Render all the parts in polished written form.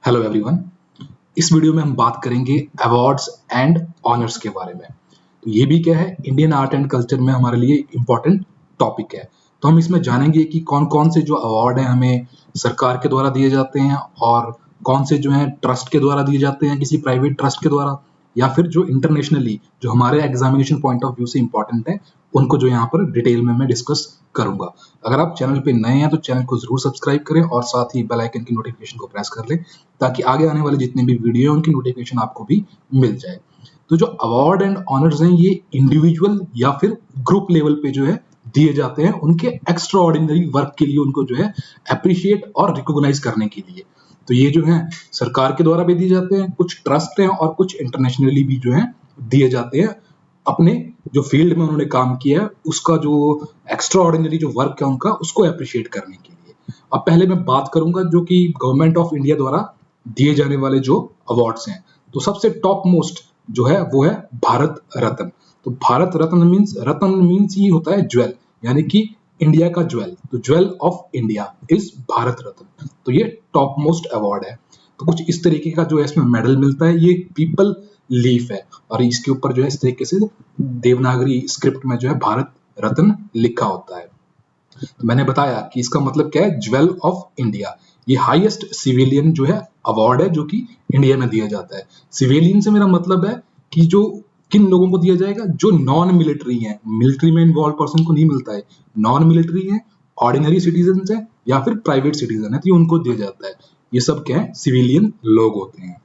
Hello everyone. इस video में हम बात करेंगे अवार्ड्स एंड ऑनर्स के बारे में। तो ये भी क्या है, इंडियन आर्ट एंड कल्चर में हमारे लिए इम्पोर्टेंट टॉपिक है। तो हम इसमें जानेंगे कि कौन कौन से जो अवार्ड हैं हमें सरकार के द्वारा दिए जाते हैं और कौन से जो हैं ट्रस्ट के द्वारा दिए जाते हैं, किसी प्राइवेट ट्रस्ट के द्वारा, या फिर जो इंटरनेशनली जो हमारे एग्जामिनेशन पॉइंट ऑफ व्यू से इंपॉर्टेंट है उनको जो यहाँ पर डिटेल में मैं डिस्कस करूंगा। अगर आप चैनल पे नए हैं तो चैनल को जरूर सब्सक्राइब करें और साथ ही बेल आइकन की नोटिफिकेशन को प्रेस कर लें ताकि आगे आने वाले जितने भी वीडियो हैं उनकी नोटिफिकेशन आपको भी मिल जाए। तो जो अवार्ड एंड ऑनर्स हैं ये इंडिविजुअल या फिर ग्रुप लेवल पे जो है दिए जाते हैं उनके एक्स्ट्रा ऑर्डिनरी वर्क के लिए, उनको जो है अप्रिशिएट और रिकॉग्नाइज करने के लिए। तो ये जो है सरकार के द्वारा भी दिए जाते हैं, कुछ ट्रस्ट हैं और कुछ इंटरनेशनली भी जो है दिए जाते हैं अपने जो फील्ड में उन्होंने काम किया है उसका जो एक्स्ट्रा ऑर्डिनरी जो वर्क है उनका उसको अप्रिशिएट करने के लिए। अब पहले मैं बात करूंगा जो कि गवर्नमेंट ऑफ इंडिया द्वारा दिए जाने वाले जो अवार्ड्स हैं। तो सबसे टॉप मोस्ट जो है वो है भारत रत्न। तो भारत रत्न मीन्स ये होता है ज्वेल, यानी कि इंडिया का ज्वेल। तो jewel of India is Bharat Ratna. तो ये टॉप मोस्ट अवार्ड है। तो कुछ इस तरीके का जो है इसमें मेडल मिलता है। ये पीपल लीफ है और इसके ऊपर जो है इस तरीके से देवनागरी स्क्रिप्ट में जो है भारत रत्न लिखा होता है। तो मैंने बताया कि इसका मतलब क्या है, ज्वेल ऑफ इंडिया। ये हाईएस्ट सिविलियन जो है अवार्ड है जो कि इंडिया में दिया जाता है। सिविलियन से मेरा मतलब है कि जो किन लोगों को दिया जाएगा, जो नॉन मिलिट्री हैं, मिलिट्री में इन्वॉल्व पर्सन को नहीं मिलता है, नॉन मिलिट्री है, ऑर्डिनरी सिटीजन है या फिर प्राइवेट सिटीजन है तो उनको दिया जाता है। ये सब क्या है, सिविलियन लोग होते हैं।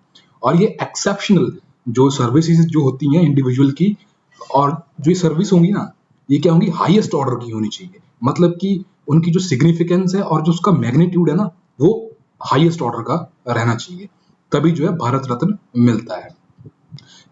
और ये एक्सेप्शनल जो सर्विसेज जो होती हैं इंडिविजुअल की, और जो सर्विस होंगी ना ये क्या होंगी, हाईएस्ट ऑर्डर की होनी चाहिए। मतलब कि उनकी जो सिग्निफिकेंस है और जो उसका मैग्नीट्यूड है ना वो हाईएस्ट ऑर्डर का रहना चाहिए, तभी जो है भारत रत्न मिलता है।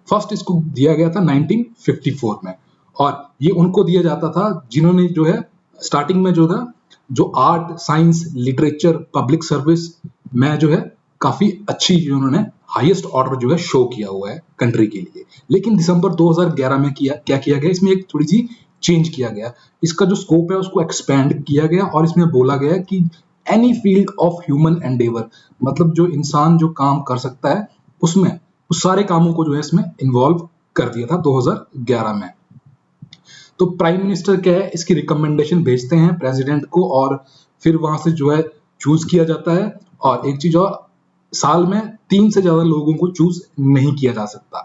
फर्स्ट इसको दिया गया था 1954 में और ये उनको दिया जाता था जिन्होंने जो है स्टार्टिंग में जो था जो art science literature public service में जो है काफी अच्छी उन्होंने हाईएस्ट ऑर्डर जो है शो किया हुआ है कंट्री के लिए। लेकिन दिसंबर 2011 में क्या किया गया, इसमें एक थोड़ी सी चेंज किया गया। इसका जो स्कोप है उसको एक्सपेंड किया गया और इसमें बोला गया कि any field of human Endeavour, मतलब जो इंसान जो काम कर सकता है उसमें उस सारे कामों को जो है इसमें इन्वॉल्व कर दिया था 2011 में। तो प्राइम मिनिस्टर क्या है, इसकी रिकमेंडेशन भेजते हैं प्रेसिडेंट को और फिर वहां से जो है चूज किया जाता है। और एक चीज और, साल में 3 से ज्यादा लोगों को चूज नहीं किया जा सकता।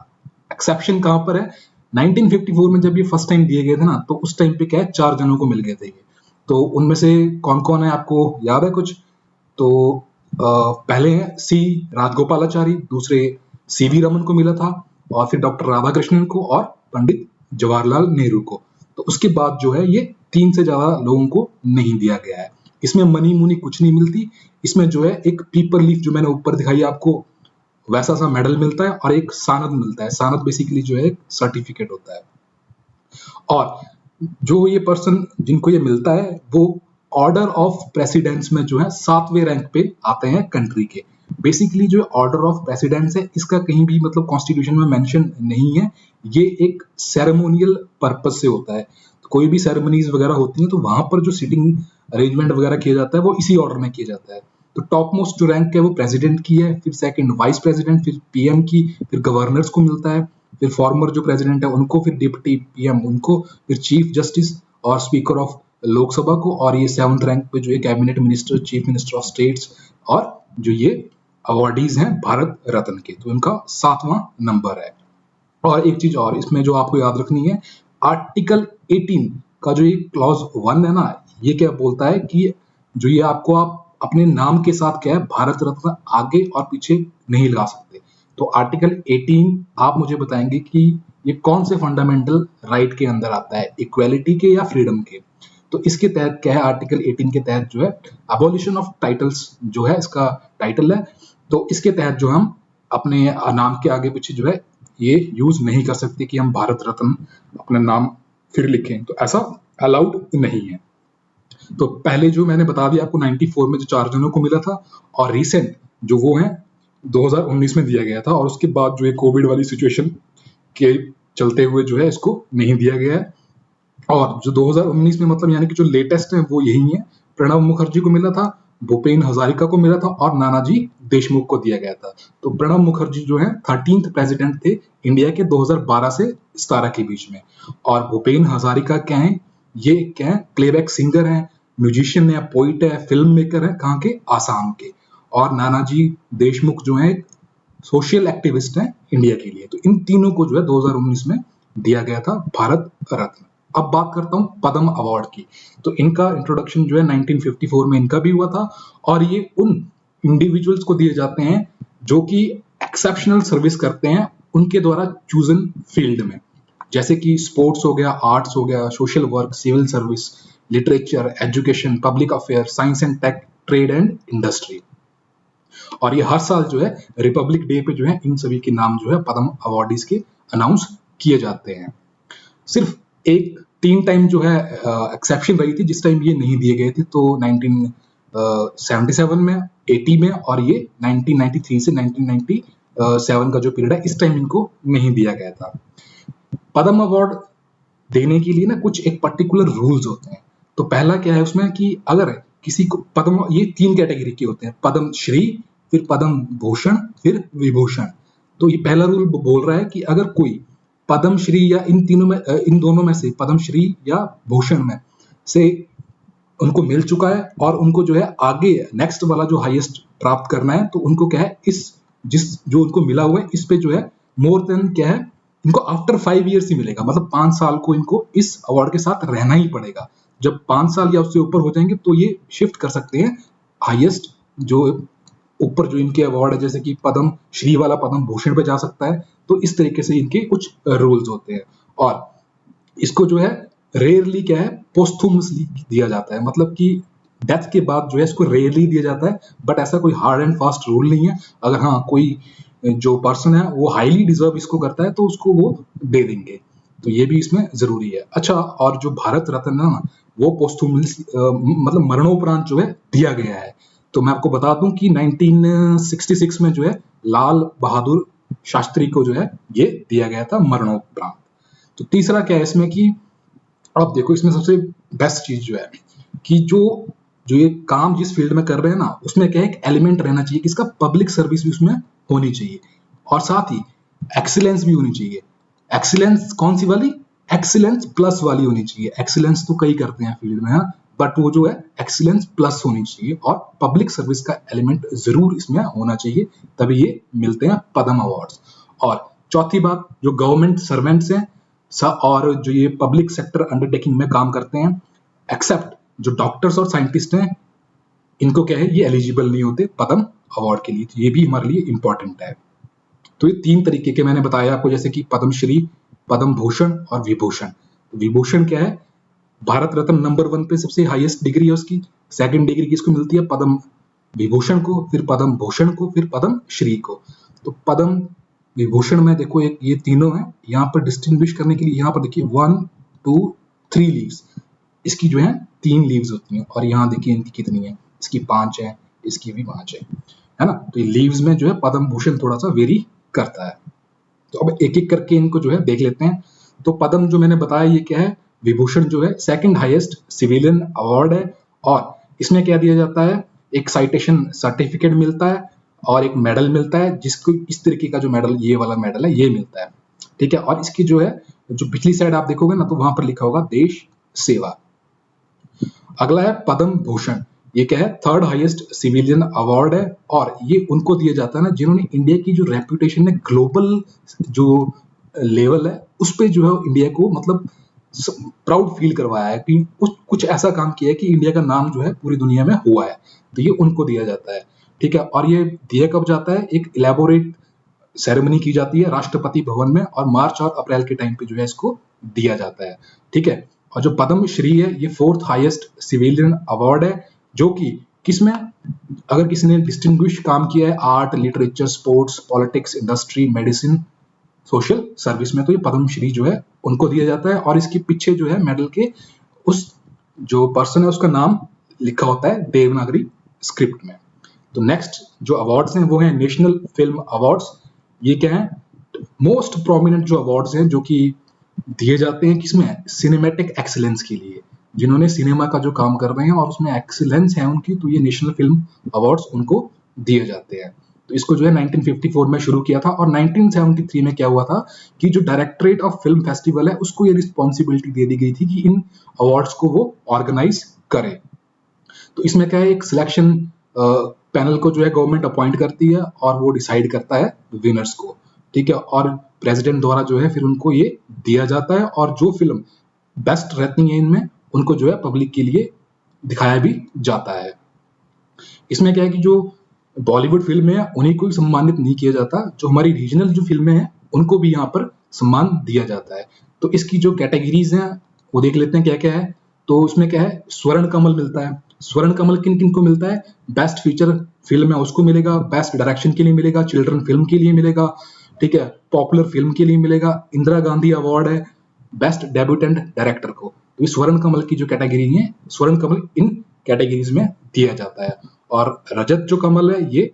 एक्सेप्शन कहां पर है, 1954 में जब ये फर्स्ट टाइम दिए गए थे ना तो उस टाइम पे क्या है 4 जनों को मिल गए थे ये। तो उनमें से कौन कौन है आपको याद है कुछ? तो पहले हैं सी राजगोपालाचारी, दूसरे सीवी रमन को मिला था और फिर डॉक्टर राधाकृष्णन को और पंडित जवाहरलाल नेहरू को। तो उसके बाद जो है ये 3 से ज्यादा लोगों को नहीं दिया गया है। इसमें मनी मुनी कुछ नहीं मिलती। इसमें जो है एक पीपर लीफ जो मैंने ऊपर दिखाई आपको वैसा सा मेडल मिलता है और एक सानद मिलता है। सानद बेसिकली जो है एक सर्टिफिकेट होता है। और जो ये पर्सन जिनको ये मिलता है वो ऑर्डर ऑफ प्रेसिडेंस में जो है 7वें रैंक पे आते हैं कंट्री के। बेसिकली जो ऑर्डर ऑफ प्रेसिडेंस है इसका कहीं भी मतलब कॉन्स्टिट्यूशन में मेंशन नहीं है। ये एक सेरेमोनियल पर्पज से होता है। तो कोई भी सेरेमनीज वगैरह होती हैं तो वहां पर जो सीटिंग अरेंजमेंट वगैरह किया जाता है वो इसी ऑर्डर में किया जाता है। तो टॉप मोस्ट जो रैंक है वो प्रेसिडेंट की है, फिर सेकंड वाइस प्रेसिडेंट, फिर पीएम की, फिर गवर्नर्स को मिलता है, फिर फॉर्मर जो प्रेसिडेंट है उनको, फिर डिप्टी पीएम उनको, फिर चीफ जस्टिस और स्पीकर ऑफ लोकसभा को, और ये 7th रैंक पे जो है cabinet minister, chief minister of states, और जो ये अवार्डीज हैं भारत रत्न के तो इनका 7वां नंबर है। और एक चीज और इसमें जो आपको याद रखनी है, आर्टिकल 18 का जो ये क्लॉज 1 है ना, ये क्या बोलता है कि जो ये आपको आप अपने नाम के साथ क्या है भारत रत्न आगे और पीछे नहीं लगा सकते। तो आर्टिकल 18 आप मुझे बताएंगे कि ये कौन से फंडामेंटल राइट के अंदर आता है, इक्वालिटी के या फ्रीडम के? तो इसके तहत क्या है, आर्टिकल 18 के तहत जो है अबॉलिशन ऑफ टाइटल्स जो है इसका टाइटल है। तो इसके तहत जो हम अपने नाम के आगे पीछे जो है ये यूज नहीं कर सकते कि हम भारत रत्न अपना नाम फिर लिखें, तो ऐसा अलाउड नहीं है। तो पहले जो मैंने बता दिया आपको 94 में जो 4 जनों को मिला था और रिसेंट जो वो है 2019 में दिया गया था, और उसके बाद जो है कोविड वाली सिचुएशन के चलते हुए जो है इसको नहीं दिया गया है। और जो 2019 में मतलब यानी कि जो लेटेस्ट है वो यही है, प्रणब मुखर्जी को मिला था, भूपेन हजारिका को मिला था और नानाजी देशमुख को दिया गया था। तो प्रणब मुखर्जी जो है 13th प्रेसिडेंट थे इंडिया के 2012 से 17 के बीच में। और भूपेन हजारिका क्या है, ये क्या है, प्लेबैक सिंगर है, म्यूजिशियन है, पोइट है, फिल्म मेकर है, कहाँ के, आसाम के। और नानाजी देशमुख जो है सोशल एक्टिविस्ट हैं इंडिया के लिए। तो इन तीनों को जो है 2019 में दिया गया था भारत रत्न। अब बात करता हूँ पद्म अवार्ड की। तो इनका इंट्रोडक्शन जो है 1954 में इनका भी हुआ था, और ये उन इंडिविजुअल्स को दिए जाते हैं जो कि एक्सेप्शनल सर्विस करते हैं उनके द्वारा चूजन फील्ड में, जैसे कि स्पोर्ट्स हो गया, आर्ट्स हो गया, social work, civil service, literature, education, public affair, science and tech, trade and industry. और ये हर साल जो है रिपब्लिक डे पे जो है इन सभी के नाम जो है पद्म अवार्डीज के अनाउंस किए जाते हैं। सिर्फ एक 3 टाइम जो है एक्सेप्शन रही थी जिस टाइम ये नहीं दिए गए थे, तो 1977 में, 80 में, और ये 1993 से 1997 का जो पीरियड है इस टाइम इनको नहीं दिया गया था। पद्म अवार्ड देने के लिए ना कुछ एक पर्टिकुलर रूल्स होते हैं। तो पहला क्या है उसमें कि अगर किसी को पद्म, ये 3 कैटेगरी के होते हैं, पद्म श्री, फिर पद्म भूषण, फिर विभूषण। तो ये पहला रूल बोल रहा है कि अगर कोई पद्म श्री या इन तीनों में, इन दोनों में से पद्म श्री या भूषण में से उनको मिल चुका है और उनको जो है आगे नेक्स्ट वाला जो हाईएस्ट प्राप्त करना है, तो उनको क्या है, इस जिस जो उनको मिला हुआ है इस पे जो है मोर देन क्या है, इनको आफ्टर 5 ईयर्स ही मिलेगा। मतलब 5 साल को इनको इस अवार्ड के साथ रहना ही पड़ेगा। जब 5 साल या उससे ऊपर हो जाएंगे तो ये शिफ्ट कर सकते हैं हाईएस्ट जो ऊपर जो इनके अवार्ड है, जैसे कि पद्म श्री वाला पद्म भूषण पे जा सकता है। तो इस तरीके से इनके कुछ रूल्स होते हैं। और इसको जो है रेयरली क्या है, पोस्थुमसली दिया जाता है, मतलब कि डेथ के बाद जो है इसको रेयरली दिया जाता है। बट ऐसा कोई हार्ड एंड फास्ट रूल नहीं है। अगर हाँ कोई जो पर्सन है वो हाईली डिजर्व इसको करता है तो उसको वो दे देंगे। तो ये भी इसमें जरूरी है। अच्छा, और जो भारत रत्न है ना, वो पोस्थुमसली मतलब मरणोपरांत जो है दिया गया है। तो मैं आपको बता दूं कि 1966 में जो है लाल बहादुर शास्त्री को जो है ये दिया गया था मरणोपरांत। तो तीसरा क्या है इसमें कि आप देखो, इसमें सबसे बेस्ट चीज जो है कि जो जो ये काम जिस फील्ड में कर रहे हैं ना, उसमें क्या है, एक एलिमेंट रहना चाहिए कि इसका पब्लिक सर्विस भी उसमें होनी चाहिए, और साथ ही एक्सीलेंस भी होनी चाहिए। एक्सीलेंस कौन सी वाली, एक्सीलेंस प्लस वाली होनी चाहिए। एक्सीलेंस तो कई करते हैं फील्ड में, बट वो जो है एक्सीलेंस प्लस होनी चाहिए, और पब्लिक सर्विस का एलिमेंट जरूर इसमें होना चाहिए, तभी ये मिलते हैं पद्म अवार्ड्स। और चौथी बात, जो गवर्नमेंट सर्वेंट्स हैं और जो ये पब्लिक सेक्टर अंडरटेकिंग में काम करते हैं, एक्सेप्ट जो डॉक्टर्स और साइंटिस्ट हैं, इनको क्या है, ये एलिजिबल नहीं होते पद्म अवार्ड के लिए। तो ये भी हमारे लिए इंपॉर्टेंट है। तो ये 3 तरीके के मैंने बताया आपको, जैसे कि पद्मश्री, पद्म भूषण और विभूषण। विभूषण क्या है, भारत रत्न नंबर 1 पे सबसे हाईएस्ट डिग्री है उसकी। सेकंड डिग्री किसको मिलती है, पद्म विभूषण को, फिर पद्म भूषण को, फिर पद्म श्री को। तो पद्म विभूषण में देखो एक ये तीनों है, यहाँ पर डिस्टिंग्विश करने के लिए यहाँ पर देखिए 1 2 3 लीव्स, इसकी जो है 3 लीव्स होती हैं, और यहाँ देखिए इनकी कितनी है, इसकी 5 है, इसकी भी 5 है ना। तो ये लीव्स में जो है पद्म भूषण थोड़ा सा वेरी करता है। तो अब एक एक करके इनको जो है देख लेते हैं। तो पद्म जो मैंने बताया ये क्या है, विभूषण जो है सेकंड हाईएस्ट सिविलियन अवार्ड है, और इसमें क्या दिया जाता है, एक साइटेशन सर्टिफिकेट मिलता है और एक मेडल मिलता है, जिसको इस तरीके का जो मेडल, ये वाला मेडल है, ये मिलता है, ठीक है। और इसकी जो है, जो पिछली साइड आप देखोगे ना, तो वहां पर लिखा होगा देश सेवा। अगला है पद्म भूषण, ये क्या है, थर्ड हाईएस्ट सिविलियन अवार्ड है, और ये उनको दिया जाता है ना जिन्होंने इंडिया की जो रेपुटेशन है ग्लोबल जो लेवल है उस पे जो है इंडिया को मतलब प्राउड फील करवाया है कि कुछ ऐसा काम किया है कि इंडिया का नाम जो है पूरी दुनिया में हुआ है। तो ये उनको दिया जाता है, ठीक है। और ये दिया कब जाता है, एक इलेबोरेट सेरेमनी की जाती है राष्ट्रपति भवन में, और मार्च और अप्रैल के टाइम पे जो है इसको दिया जाता है, ठीक है। और जो पद्म श्री है ये 4th हाईएस्ट सिविलियन अवार्ड है, जो कि किसमें, अगर किसी ने डिस्टिंग्विश काम किया है art, literature, sports, politics, industry, medicine, social service में, तो ये पद्म श्री जो है उनको दिया जाता है। और इसके पीछे जो है मेडल के उस जो पर्सन है उसका नाम लिखा होता है देवनागरी स्क्रिप्ट में। तो नेक्स्ट जो अवार्ड्स हैं वो हैं नेशनल फिल्म अवार्ड्स। ये क्या है, मोस्ट प्रोमिनेंट जो अवार्ड्स हैं जो कि दिए जाते हैं किसमें, सिनेमैटिक एक्सीलेंस के लिए, जिन्होंने सिनेमा का जो काम कर रहे हैं और उसमें एक्सीलेंस है उनकी, तो ये नेशनल फिल्म अवार्ड्स उनको दिए जाते हैं। तो इसको जो है 1954 में शुरू किया था, और 1973 में क्या हुआ था कि जो डायरेक्टरेट ऑफ फिल्म फेस्टिवल है उसको ये रिस्पॉन्सिबिलिटी दे दी गई थी कि इन अवार्ड्स को वो ऑर्गेनाइज करे। तो इसमें क्या है, एक सिलेक्शन पैनल को जो है गवर्नमेंट अपॉइंट करती है और वो डिसाइड करता है विनर्स को, ठीक है, और प्रेसिडेंट द्वारा जो है फिर उनको ये दिया जाता है, और जो फिल्म बेस्ट रहती है इनमें उनको जो है पब्लिक के लिए दिखाया भी जाता है। इसमें क्या है कि जो बॉलीवुड फिल्में हैं उन्हीं को ही सम्मानित नहीं किया जाता, जो हमारी रीजनल जो फिल्में हैं उनको भी यहाँ पर सम्मान दिया जाता है। तो इसकी जो कैटेगरीज हैं वो देख लेते हैं क्या क्या है। तो उसमें क्या है, स्वर्ण कमल मिलता है। स्वर्ण कमल किन किन को मिलता है, बेस्ट फीचर फिल्म है उसको मिलेगा, बेस्ट डायरेक्शन के लिए मिलेगा, चिल्ड्रन फिल्म के लिए मिलेगा, ठीक है, पॉपुलर फिल्म के लिए मिलेगा, इंदिरा गांधी अवार्ड है बेस्ट डेब्यूटेंट डायरेक्टर को। तो ये स्वर्ण कमल की जो कैटेगरी है, स्वर्ण कमल इन कैटेगरीज में दिया जाता है। और रजत जो कमल है ये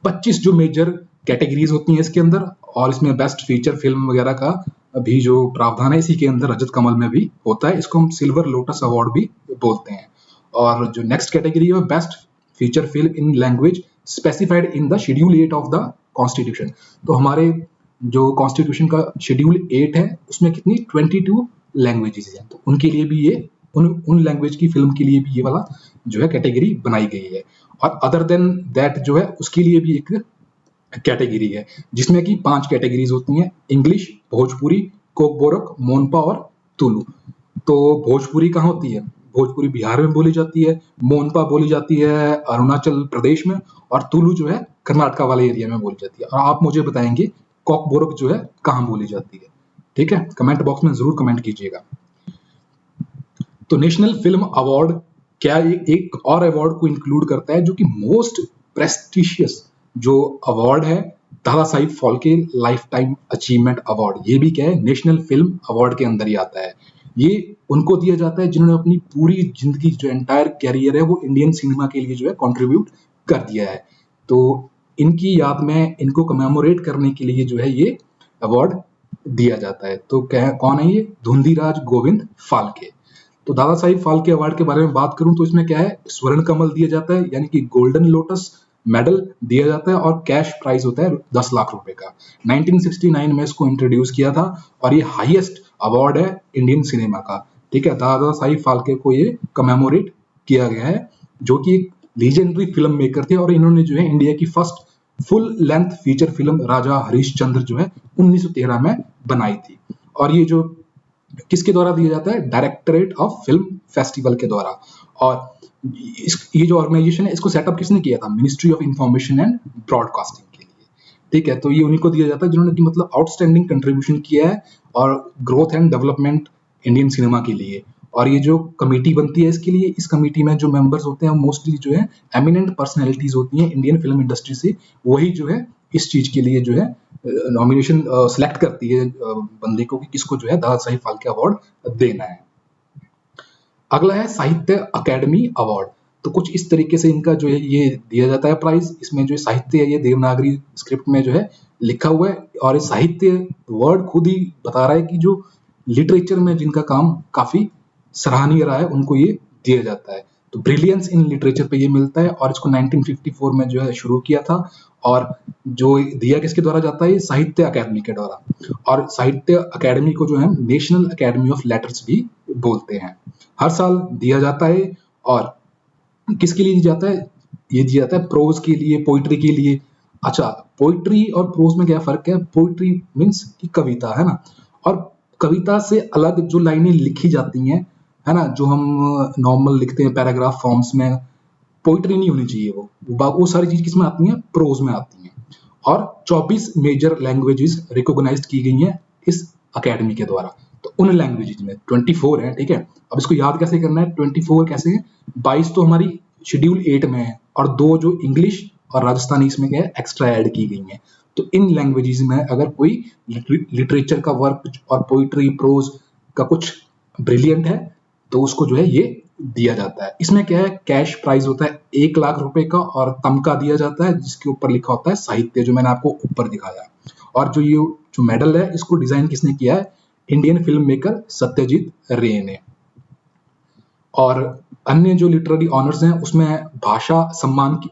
25 जो मेजर कैटेगरीज होती हैं इसके अंदर, और इसमें बेस्ट फीचर फिल्म वगैरह का भी जो प्रावधान है इसी के अंदर रजत कमल में भी होता है। इसको हम सिल्वर लोटस अवार्ड भी बोलते हैं। और जो नेक्स्ट कैटेगरी है best feature film in language specified in the schedule 8 of the constitution. तो हमारे जो कॉन्स्टिट्यूशन का शेड्यूल 8 है उसमें कितनी 22 लैंग्वेजेस हैं, तो उनके लिए भी ये उन लैंग्वेज की फिल्म के लिए भी ये वाला जो है कैटेगरी बनाई गई है। और अदर देन दैट जो है उसके लिए भी एक कैटेगरी है जिसमें कि 5 कैटेगरीज होती हैं, इंग्लिश, भोजपुरी, कोकबोरक, मोनपा और तुलु। तो भोजपुरी कहाँ होती है, भोजपुरी बिहार में बोली जाती है, मोनपा बोली जाती है अरुणाचल प्रदेश में, और तुलु जो है कर्नाटका वाले एरिया में बोली जाती है। और आप मुझे बताएंगे कोकबोरक जो है कहाँ बोली जाती है, ठीक है, कमेंट बॉक्स में जरूर कमेंट कीजिएगा। तो नेशनल फिल्म अवार्ड क्या एक और अवार्ड को इंक्लूड करता है जो कि मोस्ट प्रेस्टिशियस जो अवार्ड है, दादा Sahib Phalke life time achievement award. ये भी क्या है, नेशनल फिल्म अवार्ड के अंदर ही आता है। ये उनको दिया जाता है जिन्होंने अपनी पूरी जिंदगी जो एंटायर कैरियर है वो इंडियन सिनेमा के लिए जो है कंट्रीब्यूट कर दिया है। तो इनकी याद में इनको कमेमोरेट करने के लिए जो है ये अवार्ड दिया जाता है। तो क्या कौन है ये, धुंधीराज गोविंद फाल्के। तो दादा साहिब फाल्के अवार्ड के बारे में बात करूं तो इसमें क्या है, स्वर्ण कमल दिया जाता है यानी कि गोल्डन लोटस मेडल दिया जाता है, और कैश प्राइज होता है 10 लाख रुपए का। 1969 में इसको इंट्रोड्यूस किया था, और ये हाईएस्ट अवार्ड है इंडियन सिनेमा का, ठीक है। दादा साहिब फाल्के को ये कमेमोरेट किया गया है, जो कि एक लीजेंडरी फिल्म मेकर थे, और इन्होंने जो है इंडिया की first full length feature film Raja Harishchandra जो है 1913 में बनाई थी। और ये जो किसके द्वारा दिया जाता है, डायरेक्टरेट ऑफ फिल्म फेस्टिवल के द्वारा। और ये जो ऑर्गेनाइजेशन है इसको सेटअप किसने किया था, ministry of information and broadcasting के लिए, ठीक है। तो ये उन्हीं को दिया जाता है जिन्होंने कि मतलब आउटस्टैंडिंग कंट्रीब्यूशन किया है और growth and development Indian cinema के लिए। और ये जो कमेटी बनती है इसके लिए, इस कमेटी में जो मेंबर्स होते हैं मोस्टली जो है एमिनेंट पर्सनैलिटीज होती हैं इंडियन फिल्म इंडस्ट्री से, वही जो है इस चीज के लिए जो है नॉमिनेशन सिलेक्ट करती है बंदे को कि किसको जो है दादा साहिब फाल्के अवार्ड देना है। अगला है साहित्य अकेडमी अवार्ड। तो कुछ इस तरीके से इनका जो है ये दिया जाता है प्राइज। इसमें जो साहित्य है ये देवनागरी स्क्रिप्ट में जो है लिखा हुआ है, और ये साहित्य वर्ड खुद ही बता रहा है कि जो लिटरेचर में जिनका काम काफी सराहनीय रहा है उनको ये दिया जाता है। तो ब्रिलियंस इन लिटरेचर पे ये मिलता है, और इसको 1954 में जो है शुरू किया था, और जो दिया किसके द्वारा जाता है, साहित्य अकेडमी के द्वारा। और साहित्य अकेडमी को जो है नेशनल अकेडमी ऑफ लेटर्स भी बोलते हैं। हर साल दिया जाता है, और किसके लिए दिया जाता है, ये दिया जाता है प्रोज के लिए, पोइट्री के लिए। अच्छा, पोइट्री और प्रोज में क्या फर्क है, पोइट्री मीन्स की कविता है ना, और कविता से अलग जो लाइनें लिखी जाती हैं है ना, जो हम नॉर्मल लिखते हैं पैराग्राफ फॉर्म्स में, पोइट्री नहीं होनी चाहिए। वो सारी चीज किसमें आती हैं, प्रोज में आती हैं। और 24 मेजर लैंग्वेजेस रिकॉग्नाइज्ड की गई हैं इस अकेडमी के द्वारा। तो उन लैंग्वेजेस में 24 है, ठीक है। अब इसको याद कैसे करना है, 24 कैसे है, 22 तो हमारी शेड्यूल 8 में है, और 2 जो इंग्लिश और राजस्थानी इसमें क्या है एक्स्ट्रा ऐड की गई हैं। तो इन लैंग्वेजेस में अगर कोई लिटरेचर का वर्क और पोइट्री प्रोज का कुछ ब्रिलियंट है तो उसको जो है ये दिया जाता है। इसमें क्या है, कैश प्राइज होता है 1 लाख रुपए का, और तमका दिया जाता है जिसके ऊपर लिखा होता है साहित्य, जो मैंने आपको ऊपर दिखाया। और जो ये जो मेडल है इसको डिजाइन किसने किया है, इंडियन फिल्म मेकर सत्यजीत रे ने। और अन्य जो लिटरेरी ऑनर्स हैं उसमें भाषा सम्मान की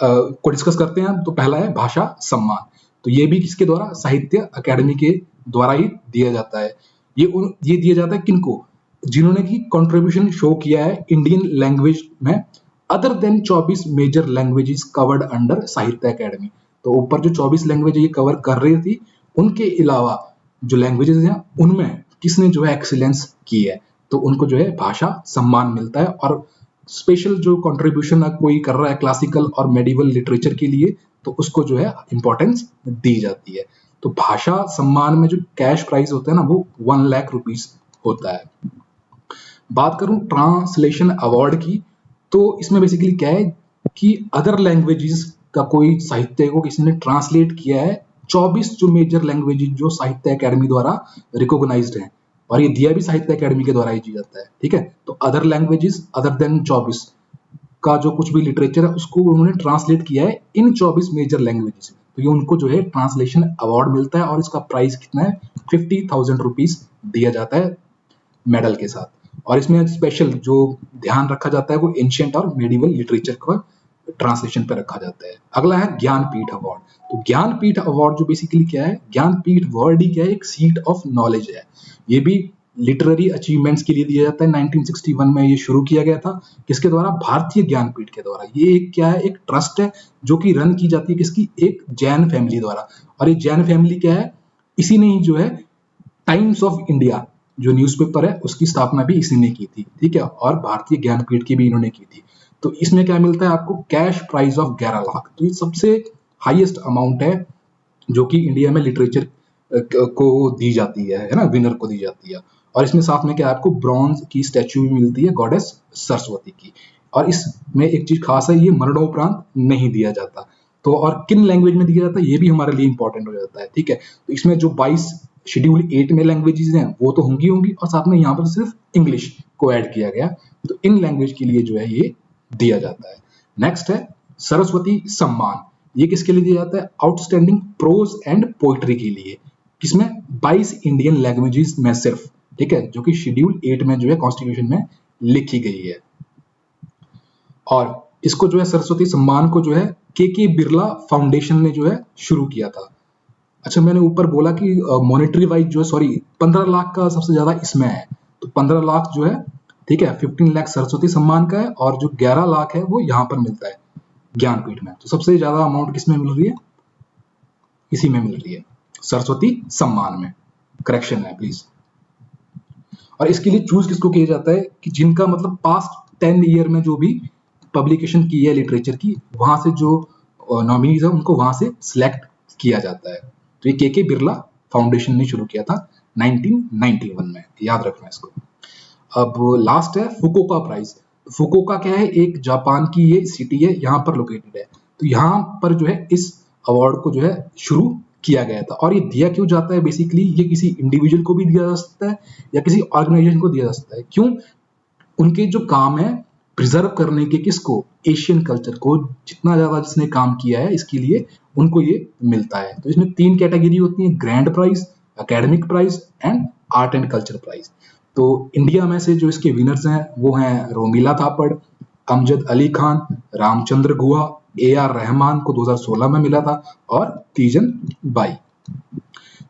को डिस्कस करते हैं। तो पहला है भाषा सम्मान। तो ये भी किसके द्वारा, साहित्य अकेडमी के द्वारा ही दिया जाता है। ये दिया जाता है किनको, जिन्होंने की कंट्रीब्यूशन शो किया है इंडियन लैंग्वेज में other than 24 major languages covered under Sahitya Akademi. तो ऊपर जो 24 लैंग्वेज ये कवर कर रही थी, उनके अलावा जो लैंग्वेजेस हैं उनमें किसने जो है एक्सीलेंस की है, तो उनको जो है भाषा सम्मान मिलता है। और स्पेशल जो कंट्रीब्यूशन कोई कर रहा है क्लासिकल और मेडिवल लिटरेचर के लिए, तो उसको जो है इंपॉर्टेंस दी जाती है। तो भाषा सम्मान में जो कैश प्राइज होता है ना, वो 1 लाख रुपीस होता है। बात करूं ट्रांसलेशन अवार्ड की, तो इसमें बेसिकली क्या है कि अदर लैंग्वेजेस का कोई साहित्य को किसी ने ट्रांसलेट किया है, 24 जो मेजर लैंग्वेजेस जो साहित्य अकेडमी द्वारा रिकॉग्नाइज्ड हैं, और ये दिया भी साहित्य अकेडमी के द्वारा ही दिया जाता है, ठीक है। तो अदर लैंग्वेजेस अदर देन 24 का जो कुछ भी लिटरेचर है उसको उन्होंने ट्रांसलेट किया है इन 24 मेजर लैंग्वेजेस में, तो ये उनको जो है ट्रांसलेशन अवार्ड मिलता है, और इसका प्राइस कितना है, 50,000 रुपीज दिया जाता है मेडल के साथ। और इसमें स्पेशल जो ध्यान रखा जाता है वो एंशिएंट और मेडिवल लिटरेचर का ट्रांसलेशन पे रखा जाता है। अगला है ज्ञानपीठ अवार्ड। तो ज्ञानपीठ अवार्ड जो बेसिकली क्या है, ज्ञानपीठ वर्ड ही क्या है, एक सीट ऑफ नॉलेज है। ये भी लिटरेरी अचीवमेंट्स के लिए दिया जाता है। 1961 में ये शुरू किया गया था, किसके द्वारा, भारतीय ज्ञानपीठ के द्वारा। ये एक क्या है, एक ट्रस्ट है जो कि रन की जाती है किसकी, एक जैन फैमिली द्वारा। और ये जैन फैमिली क्या है, इसी ने ही जो है टाइम्स ऑफ इंडिया जो न्यूज़पेपर है उसकी स्थापना भी इसी ने की थी, ठीक है। और भारतीय ज्ञानपीठ की भी इन्होंने की थी। तो इसमें क्या मिलता है आपको, कैश प्राइज ऑफ 11 लाख। तो ये सबसे हाईएस्ट अमाउंट है जो कि इंडिया में लिटरेचर को दी जाती है ना, विनर को दी जाती है। और इसमें साथ में क्या आपको ब्रॉन्ज की स्टैच्यू भी मिलती है गॉडेस सरस्वती की। और इसमें एक चीज खास है, ये मरणोपरांत नहीं दिया जाता। तो और किन लैंग्वेज में दिया जाता है ये भी हमारे लिए इंपॉर्टेंट हो जाता है, ठीक है। तो इसमें जो 22 शेड्यूल 8 में लैंग्वेजेस हैं वो तो होंगी और साथ में यहाँ पर सिर्फ इंग्लिश को ऐड किया गया। तो इन लैंग्वेज के लिए जो है ये दिया जाता है। नेक्स्ट है सरस्वती सम्मान। ये किसके लिए दिया जाता है, आउटस्टैंडिंग प्रोज एंड पोइट्री के लिए, किसमें 22 इंडियन लैंग्वेजेस में सिर्फ, ठीक है, जो कि शेड्यूल 8 में जो है कॉन्स्टिट्यूशन में लिखी गई है। और इसको जो है सरस्वती सम्मान को जो है के बिरला फाउंडेशन ने जो है शुरू किया था। अच्छा, मैंने ऊपर बोला कि मॉनेटरी वाइज जो है, सॉरी, 15 लाख का सबसे ज्यादा इसमें है। तो 15 लाख जो है, ठीक है, 15 लाख सरस्वती सम्मान का है, और जो 11 लाख है वो यहाँ पर मिलता है ज्ञानपीठ में। तो सबसे ज्यादा अमाउंट किसमें मिल रही है, इसी में मिल रही है, सरस्वती सम्मान में। करेक्शन है प्लीज। और इसके लिए चूज किसको किया जाता है कि जिनका मतलब पास्ट 10 ईयर में जो भी पब्लिकेशन की है लिटरेचर की, वहां से जो नॉमिनीज है उनको वहां से सिलेक्ट किया जाता है। तो ये के बिरला फाउंडेशन ने शुरू किया था 1991 में, याद रखना इसको। अब लास्ट है फुकुओका प्राइज। फुकुओका क्या है, एक जापान की ये सिटी है, यहाँ पर लोकेटेड है। तो यहाँ पर जो है इस अवार्ड को जो है शुरू किया गया था। और ये दिया क्यों जाता है, बेसिकली ये किसी इंडिविजुअल को भी दिया जा सकता है या किसी ऑर्गेनाइजेशन को दिया जा सकता है। क्यों, उनके जो काम है प्रिजर्व करने के, किसको, एशियन कल्चर को, जितना ज्यादा जिसने काम किया है इसके लिए उनको ये मिलता है। तो इसमें 3 कैटेगरी होती है, grand prize, academic prize and art and culture prize. तो इंडिया में से जो इसके विनर्स हैं वो हैं रोमिला थापड़, अमजद अली खान, रामचंद्र गुहा, AR रहमान को 2016 में मिला था, और तीजन बाई।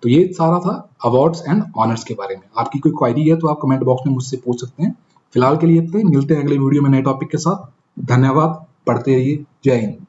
तो ये सारा था अवार्ड्स एंड ऑनर्स के बारे में। आपकी कोई क्वेरी है तो आप कमेंट बॉक्स में मुझसे पूछ सकते हैं। फिलहाल के लिए इतने, मिलते हैं अगले वीडियो में नए टॉपिक के साथ। धन्यवाद, पढ़ते रहिए। जय हिंद।